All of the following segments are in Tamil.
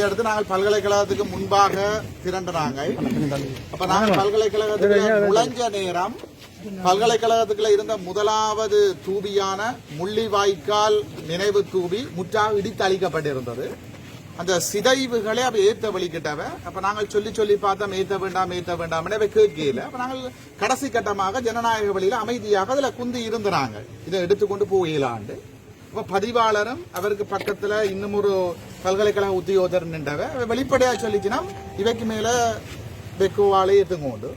அடுத்து நாங்கள் பல்கலைக்கழகத்துக்கு முன்பாக திரண்டினாங்க. அப்ப நாங்கள் பல்கலைக்கழகத்துக்கு நுழைஞ்ச நேரம் பல்கலைக்கழகத்துக்குள்ள இருந்த முதலாவது தூபியான முள்ளிவாய்க்கால் நினைவு தூபி முற்றாக இடித்து அளிக்கப்பட்டிருந்தது. அந்த சிதைவுகளை அப்ப ஏத்த வழிகிட்டவ. அப்ப நாங்கள் சொல்லி பார்த்தோம் ஏத்த வேண்டாம் கேட்கல. அப்ப நாங்கள் கடைசி கட்டமாக ஜனநாயக வழியில அமைதியாக அதுல குந்தி இருந்தாங்க. இதை எடுத்துக்கொண்டு போகலாண்டு. அப்ப பதிவாளரும் அவருக்கு பக்கத்துல இன்னும் ஒரு பல்கலைக்கழக உத்தியோகர் நின்றவ வெளிப்படையா சொல்லிச்சுன்னா இவைக்கு மேல பெக்குவாலே ஏத்துக்கொண்டு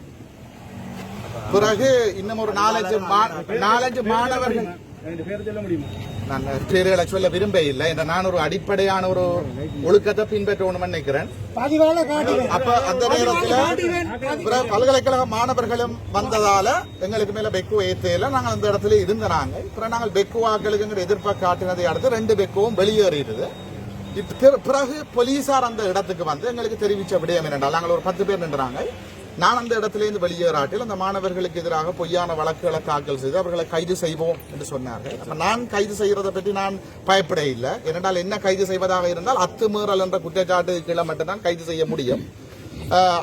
பிறகு இன்னும் ஒரு 4-5 மாணவர்கள் நான் பேர்களை சொல்ல விரும்ப இல்லை. நான் ஒரு அடிப்படையான ஒரு ஒழுக்கத்தை பின்பற்றணும்னு நினைக்கிறேன். அப்ப அந்த நேரத்தில் பல்கலைக்கழக மாணவர்களும் வந்ததால எங்களுக்கு மேல பெக்குவ ஏத்தையில நாங்கள் அந்த இடத்துல இருந்தாங்க. அப்புறம் நாங்கள் பெக்குவாக்களுக்கு எதிர்ப்பை காட்டினதை அடுத்து 2 பெக்குவும் வெளியேறிடுது. பிறகு போலீசார் அந்த இடத்துக்கு வந்து எங்களுக்கு தெரிவிச்ச விடயம் என்னென்றால் நாங்கள் ஒரு 10 பேர் நின்றாங்க. நான் அந்த இடத்திலிருந்து வெளியேறாட்டில் அந்த மாணவர்களுக்கு எதிராக பொய்யான வழக்குகளை தாக்கல் செய்து அவர்களை கைது செய்வோம் என்று சொன்னார்கள். அப்ப நான் கைது செய்யறதை பற்றி நான் பயப்பட இல்லை. ஏனென்றால் என்ன கைது செய்வதாக இருந்தால் அத்துமீறல் என்ற குற்றச்சாட்டு கீழே மட்டும்தான் கைது செய்ய முடியும்.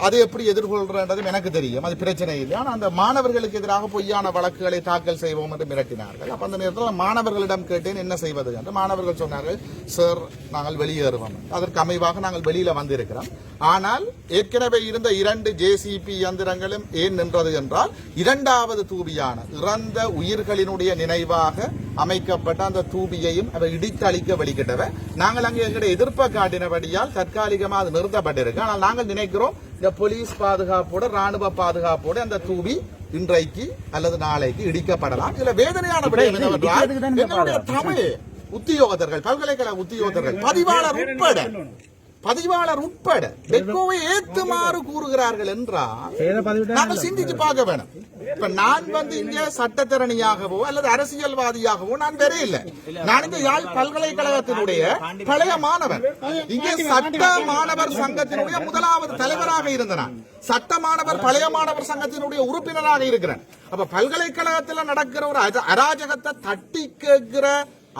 அது எப்படி எதிர்கொள்றதும் எனக்கு தெரியும், அது பிரச்சனை இல்லை. ஆனால் அந்த மாணவர்களுக்கு எதிராக பொய்யான வழக்குகளை தாக்கல் செய்வோம் என்று மிரட்டினார்கள். அப்ப அந்த நேரத்தில் மாணவர்களிடம் கேட்டேன் என்ன செய்வது என்று. மாணவர்கள் சொன்னார்கள், சார் நாங்கள் வெளியேறுவோம். அதற்கு அமைவாக நாங்கள் வெளியில வந்திருக்கிறோம். ஆனால் ஏற்கனவே இருந்த 2 JCP இயந்திரங்களும் ஏன் நின்றது என்றால் 2வது தூபியான இறந்த உயிர்களினுடைய நினைவாக அமைக்கப்பட்ட அந்த தூபியையும் அவை இடித்து அளிக்க வெளிக்கிட்டவ. நாங்கள் அங்கே எங்களுடைய எதிர்ப்பை காட்டினபடியால் தற்காலிகமாக அது நிறுத்தப்பட்டிருக்கு. ஆனால் நாங்கள் நினைக்கிறோம் இந்த போலீஸ் பாதுகாப்போட ராணுவ பாதுகாப்போட அந்த தூபி இன்றைக்கு அல்லது நாளைக்கு இடிக்கப்படலாம். இதுல வேதனையான விடயம் என்னவென்றால் தமிழ் உத்தியோகத்தர்கள், பல்கலைக்கழக உத்தியோகத்தர்கள், பதிவாளர் உட்பட பெக்கோவை ஏத்துமாறு கூறுகிறார்கள் என்றால் நாங்கள் சிந்திச்சு பார்க்க வேணும். இப்ப நான் வந்து இங்க சட்டத்திறனியாகவோ அல்லது அரசியல்வாதியாகவோ நான் வேற இல்லை. நான் இங்க யாழ் பல்கலைக்கழகத்தினுடைய பழைய மாணவர். இங்கே சட்ட மாணவர் சங்கத்தினுடைய முதலாவது தலைவராக இருந்தேன். சட்ட மாணவர் பழைய மாணவர் சங்கத்தினுடைய உறுப்பினராக இருக்கிறேன். அப்ப பல்கலைக்கழகத்தில் நடக்கிற ஒரு அராஜகத்தை தட்டி கேட்கிற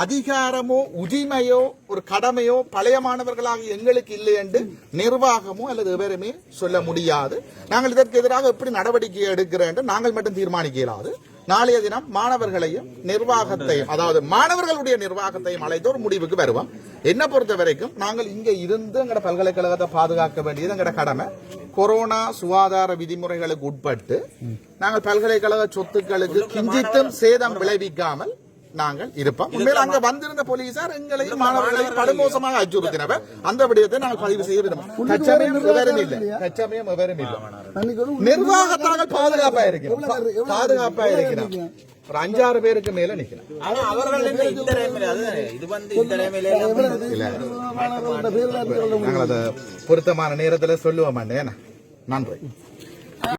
அதிகாரமோ உரிமையோ ஒரு கடமையோ பழைய மாணவர்களாக எங்களுக்கு இல்லை என்று நிர்வாகமோ அல்லது எவருமே சொல்ல முடியாது. நாங்கள் இதற்கு எதிராக எப்படி நடவடிக்கை எடுக்கிறோம் என்று நாங்கள் மட்டும் தீர்மானிக்க இயலாது. நாளைய தினம் மாணவர்களையும் நிர்வாகத்தையும், அதாவது மாணவர்களுடைய நிர்வாகத்தையும் அழைத்து ஒரு முடிவுக்கு வருவோம். என்ன பொறுத்த வரைக்கும் நாங்கள் இங்க இருந்து எங்கட பல்கலைக்கழகத்தை பாதுகாக்க வேண்டியது எங்கட கடமை. கொரோனா சுகாதார விதிமுறைகளுக்கு உட்பட்டு நாங்கள் பல்கலைக்கழக சொத்துக்களுக்கு கிஞ்சித்தும் சேதம் விளைவிக்காமல் நாங்கள் இருப்போம். உண்மையில் அங்க வந்திருந்த போலீசார் எங்களையும் மாணவர்களையும் படுமோசமாக அச்சுறுத்தினவர். அந்த விடயத்தை நாங்கள் பதிவு செய்ய விரும்புகிறோம். நிர்வாகத்தால் பாதுகாப்பா இருக்கிறோம். ஒரு 5-6 பேருக்கு மேல நிக்கிறோம். நாங்கள் அதை பொருத்தமான நேரத்தில் சொல்லுவோம். நன்றி.